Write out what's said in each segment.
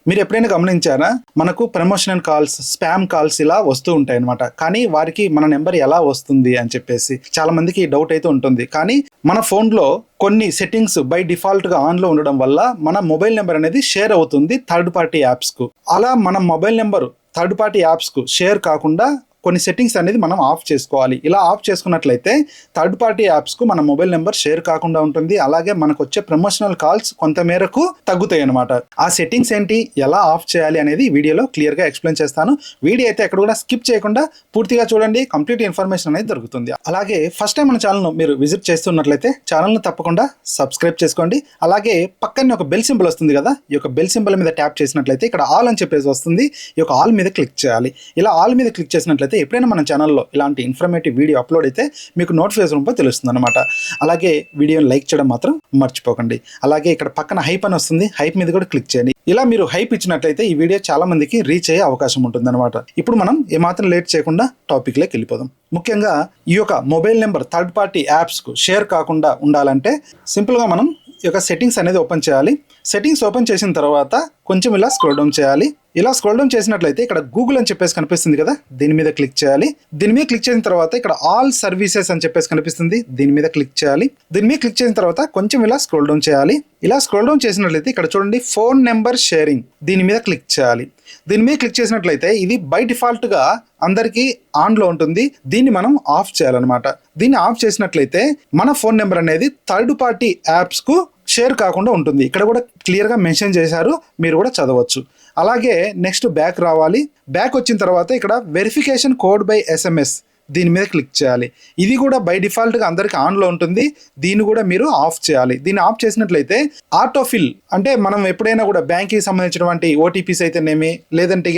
మీరు ఎప్పుడైనా గమనించారా, మనకు ప్రమోషనల్ కాల్స్, స్పామ్ కాల్స్ ఇలా వస్తూ ఉంటాయి అనమాట. కానీ వారికి మన నెంబర్ ఎలా వస్తుంది అని చెప్పేసి చాలా మందికి డౌట్ అయితే ఉంటుంది. కానీ మన ఫోన్లో కొన్ని సెట్టింగ్స్ బై డిఫాల్ట్ గా ఆన్ లో ఉండడం వల్ల మన మొబైల్ నెంబర్ అనేది షేర్ అవుతుంది థర్డ్ పార్టీ యాప్స్ కు. అలా మన mobile number third party apps కు షేర్ కాకుండా కొన్ని సెట్టింగ్స్ అనేది మనం ఆఫ్ చేసుకోవాలి. ఇలా ఆఫ్ చేసుకున్నట్లయితే థర్డ్ పార్టీ యాప్స్ కు మన మొబైల్ నెంబర్ షేర్ కాకుండా ఉంటుంది. అలాగే మనకు వచ్చే ప్రమోషనల్ కాల్స్ కొంత మేరకు తగ్గుతాయి అనమాట. ఆ సెట్టింగ్స్ ఏంటి, ఎలా ఆఫ్ చేయాలి అనేది వీడియోలో క్లియర్ గా ఎక్స్ప్లెయిన్ చేస్తాను. వీడియో అయితే ఎక్కడ కూడా స్కిప్ చేయకుండా పూర్తిగా చూడండి, కంప్లీట్ ఇన్ఫర్మేషన్ అనేది దొరుకుతుంది. అలాగే ఫస్ట్ టైం మన ఛానల్ మీరు విజిట్ చేస్తున్నట్లయితే ఛానల్ ను తప్పకుండా సబ్స్క్రైబ్ చేసుకోండి. అలాగే పక్కనే ఒక బెల్ సింబల్ వస్తుంది కదా, ఈ యొక్క బెల్ సింబల్ మీద ట్యాప్ చేసినట్లయితే ఇక్కడ ఆల్ అని చెప్పేసి వస్తుంది. ఈ యొక్క ఆల్ మీద క్లిక్ చేయాలి. ఇలా ఆల్ మీద క్లిక్ చేసినట్లయితే ఎప్పుడైనా మన ఛానల్లో ఇలాంటి ఇన్ఫర్మేటివ్ వీడియో అప్లోడ్ అయితే మీకు నోటిఫికేషన్ రూపంలో తెలుస్తుంది అనమాట. అలాగే వీడియోని లైక్ చేయడం మాత్రం మర్చిపోకండి. అలాగే ఇక్కడ పక్కన హైప్ అని వస్తుంది, హైప్ మీద కూడా క్లిక్ చేయండి. ఇలా మీరు హైప్ ఇచ్చినట్లయితే ఈ వీడియో చాలా మందికి రీచ్ అయ్యే అవకాశం ఉంటుంది అనమాట. ఇప్పుడు మనం ఏమాత్రం లేట్ చేయకుండా టాపిక్ లోకి వెళ్ళిపోదాం. ముఖ్యంగా ఈ యొక్క mobile number third party apps కు షేర్ కాకుండా ఉండాలంటే సింపుల్ గా మనం ఈ యొక్క సెట్టింగ్స్ అనేది ఓపెన్ చేయాలి. సెట్టింగ్స్ ఓపెన్ చేసిన తర్వాత కొంచెం ఇలా స్క్రోల్ డౌన్ చేయాలి. ఇలా స్క్రోల్ డౌన్ చేసినట్లయితే ఇక్కడ గూగుల్ అని చెప్పేసి కనిపిస్తుంది కదా, దీని మీద క్లిక్ చేయాలి. దీని మీద క్లిక్ చేసిన తర్వాత ఇక్కడ ఆల్ సర్వీసెస్ అని చెప్పేసి కనిపిస్తుంది, దీని మీద క్లిక్ చేయాలి. దీని మీద క్లిక్ చేసిన తర్వాత కొంచెం ఇలా స్క్రోల్ డౌన్ చేయాలి. ఇలా స్క్రోల్ డౌన్ చేసినట్లయితే ఇక్కడ చూడండి ఫోన్ నెంబర్ షేరింగ్, దీని మీద క్లిక్ చేయాలి. దీని మీద క్లిక్ చేసినట్లయితే ఇది బై డిఫాల్ట్ గా అందరికీ ఆన్ లో ఉంటుంది. దీన్ని మనం ఆఫ్ చేయాలన్నమాట. దీన్ని ఆఫ్ చేసినట్లయితే మన ఫోన్ నెంబర్ అనేది థర్డ్ పార్టీ యాప్స్ కు షేర్ కాకుండా ఉంటుంది. ఇక్కడ కూడా క్లియర్ గా మెన్షన్ చేశారు, మీరు కూడా చదవచ్చు. అలాగే నెక్స్ట్ బ్యాక్ రావాలి. బ్యాక్ వచ్చిన తర్వాత ఇక్కడ వెరిఫికేషన్ కోడ్ బై SMS, దీని మీద క్లిక్ చేయాలి. ఇది కూడా బై డిఫాల్ట్ గా అందరికి ఆన్ లో ఉంటుంది. దీన్ని కూడా మీరు ఆఫ్ చేయాలి. దీన్ని ఆఫ్ చేసినట్లయితే ఆటోఫిల్ అంటే మనం ఎప్పుడైనా కూడా బ్యాంక్ కి సంబంధించినటువంటి OTPs అయితేనేమి, లేదంటే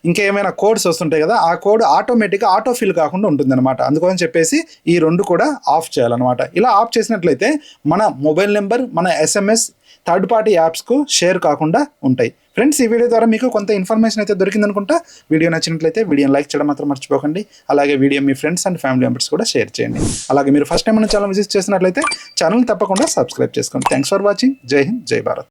ఇంకా ఏమైనా కోడ్స్ వస్తుంటాయి కదా, ఆ కోడ్ ఆటోమేటిక్ గా ఆటోఫిల్ కాకుండా ఉంటుంది అనమాట. అందుకని చెప్పేసి ఈ రెండు కూడా ఆఫ్ చేయాలన్నమాట. ఇలా ఆఫ్ చేసినట్లయితే మన మొబైల్ నెంబర్, మన SMS థర్డ్ పార్టీ యాప్స్ కు షేర్ కాకుండా ఉంటాయి. ఫ్రెండ్స్, ఈ వీడియో ద్వారా మీకు కొంత ఇన్ఫర్మేషన్ అయితే దొరికింది అనుకుంటా. వీడియో నచ్చినట్లయితే వీడియోని లైక్ చేయడం మాత్రం మర్చిపోకండి. అలాగే video me friends and family members కూడా షేర్ చేయండి. అలాగే మీరు ఫస్ట్ టైం మన ఛానల్ విజిట్ చేసినట్లయితే ఛానల్ తప్పకుండా సబ్స్క్రైబ్ చేసుకోండి. Thanks for watching. జై హింద్, జై భారత్.